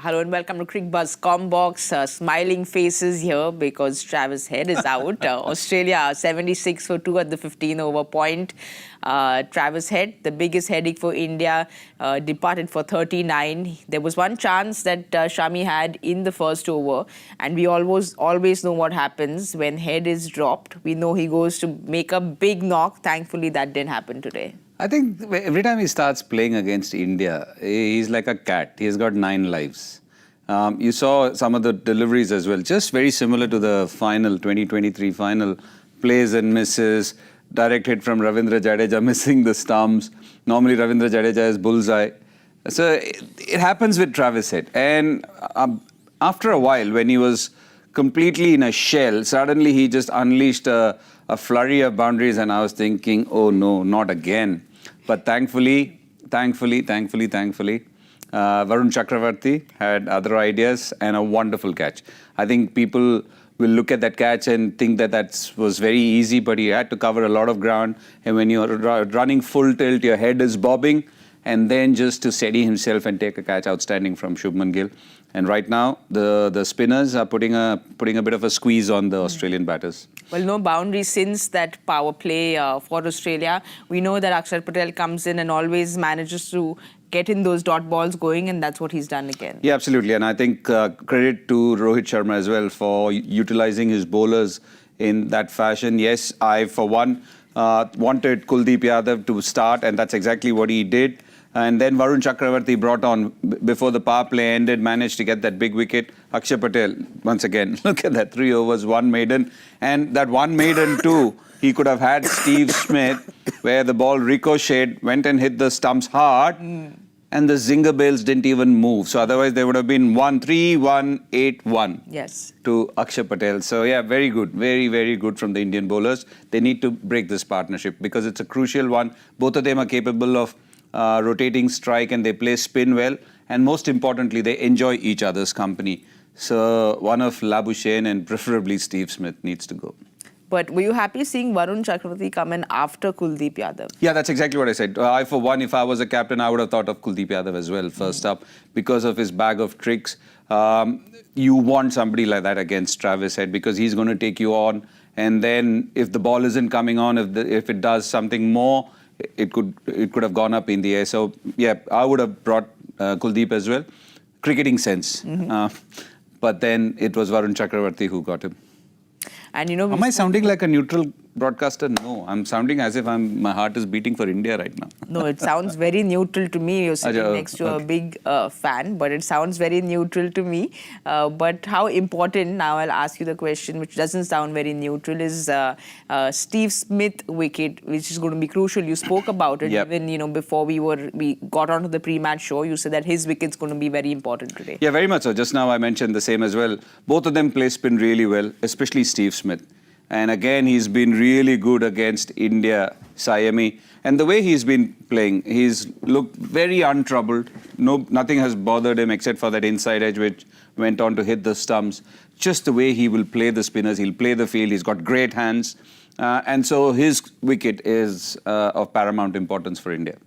Hello and welcome to Cricbuzz Comm Box. Smiling faces here because Travis Head is out. Australia 76 for 2 at the 15 over point. Travis Head, the biggest headache for India, departed for 39. There was one chance that Shami had in the first over, and we always know what happens when Head is dropped. We know he goes to make a big knock. Thankfully, that didn't happen today. I think every time he starts playing against India, he's like a cat. He's got 9 lives. You saw some of the deliveries as well, just very similar to the final, 2023 final. Plays and misses, direct hit from Ravindra Jadeja, missing the stumps. Normally Ravindra Jadeja is bullseye. So it happens with Travis Head. And after a while, when he was completely in a shell, suddenly he just unleashed a flurry of boundaries, and I was thinking, oh no, not again. But thankfully, Varun Chakaravarthy had other ideas and a wonderful catch. I think people will look at that catch and think that was very easy, but he had to cover a lot of ground. And when you're running full tilt, your head is bobbing, and then just to steady himself and take a catch, outstanding from Shubman Gill. And right now, the spinners are putting a bit of a squeeze on the Australian batters. Well, no boundaries since that power play for Australia. We know that Akshar Patel comes in and always manages to get in those dot balls going, and that's what he's done again. Yeah, absolutely. And I think credit to Rohit Sharma as well for utilizing his bowlers in that fashion. Yes, I, for one, wanted Kuldeep Yadav to start, and that's exactly what he did. And then Varun Chakaravarthy brought on, before the power play ended, managed to get that big wicket. Akshar Patel, once again, look at that, 3 overs, 1 maiden. And that 1 maiden too, he could have had Steve Smith, where the ball ricocheted, went and hit the stumps hard, and the zinger bales didn't even move. So otherwise there would have been 1-3, 1-8-1 yes, to Akshar Patel. So yeah, very good, very, very good from the Indian bowlers. They need to break this partnership because it's a crucial one. Both of them are capable of rotating strike, and they play spin well, and most importantly they enjoy each other's company. So one of Labuschagne and preferably Steve Smith needs to go. But were you happy seeing Varun Chakaravarthy come in after Kuldeep Yadav? Yeah, that's exactly what I said. I, for one, if I was a captain, I would have thought of Kuldeep Yadav as well first up because of his bag of tricks. You want somebody like that against Travis Head because he's going to take you on, and then if the ball isn't coming on, if it does something more, it could have gone up in the air. So yeah, I would have brought Kuldeep as well. Cricketing sense. But then it was Varun Chakaravarthy who got him. And you know, am I sounding like a neutral broadcaster? No, I'm sounding as if my heart is beating for India right now. No, it sounds very neutral to me. You're sitting next to a big fan, but it sounds very neutral to me. But how important, now I'll ask you the question, which doesn't sound very neutral, is Steve Smith wicket, which is going to be crucial. You spoke about it even, before we got onto the pre-match show. You said that his wicket's going to be very important today. Yeah, very much so. Just now I mentioned the same as well. Both of them play spin really well, especially Steve Smith. And again, he's been really good against India, Saiyami. And the way he's been playing, he's looked very untroubled. Nothing has bothered him except for that inside edge, which went on to hit the stumps. Just the way he will play the spinners, he'll play the field. He's got great hands. And so his wicket is of paramount importance for India.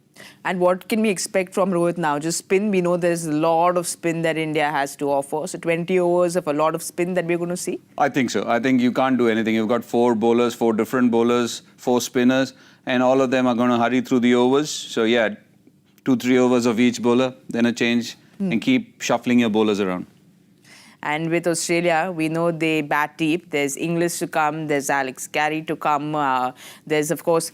And what can we expect from Rohit now? Just spin. We know there's a lot of spin that India has to offer. So 20 overs of a lot of spin that we're going to see? I think so. I think you can't do anything. You've got 4 bowlers, 4 different bowlers, 4 spinners, and all of them are going to hurry through the overs. So yeah, 2-3 overs of each bowler, then a change, and keep shuffling your bowlers around. And with Australia, we know they bat deep. There's Inglis to come. There's Alex Carey to come. There's, of course,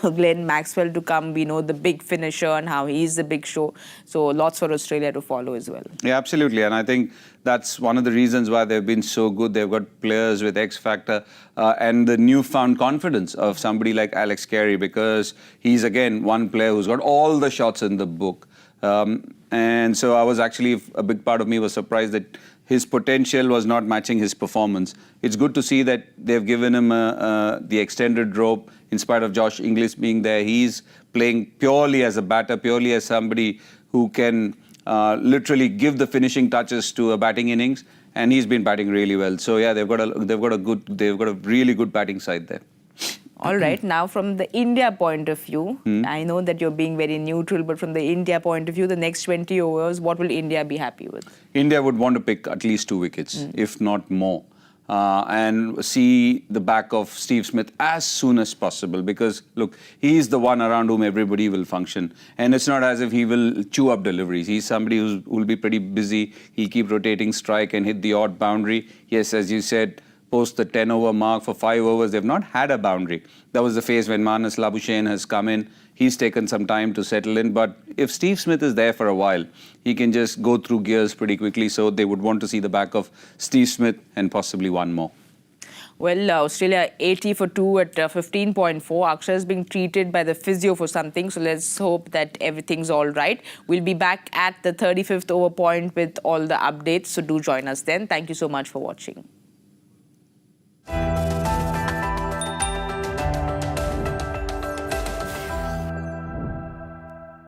Glenn Maxwell to come. We know the big finisher and how he's the big show. So lots for Australia to follow as well. Yeah, absolutely. And I think that's one of the reasons why they've been so good. They've got players with X factor and the newfound confidence of somebody like Alex Carey, because he's, again, one player who's got all the shots in the book. And so I was actually, a big part of me was surprised that his potential was not matching his performance. It's good to see that they've given him the extended rope in spite of Josh Inglis being there. He's playing purely as a batter, purely as somebody who can literally give the finishing touches to a batting innings, and he's been batting really well. So yeah, they've got a really good batting side there. All right. Now, from the India point of view, I know that you're being very neutral, but from the India point of view, the next 20 overs, what will India be happy with? India would want to pick at least 2 wickets, if not more. And see the back of Steve Smith as soon as possible, because look, he's the one around whom everybody will function, and it's not as if he will chew up deliveries. He's somebody who will be pretty busy. He'll keep rotating strike and hit the odd boundary. Yes, as you said, post the 10-over mark for 5 overs, they've not had a boundary. That was the phase when Manas Labuschagne has come in. He's taken some time to settle in, but if Steve Smith is there for a while, he can just go through gears pretty quickly. So they would want to see the back of Steve Smith and possibly one more. Well, Australia 80 for 2 at 15.4. Akshay is being treated by the physio for something, so let's hope that everything's all right. We'll be back at the 35th over point with all the updates, so do join us then. Thank you so much for watching.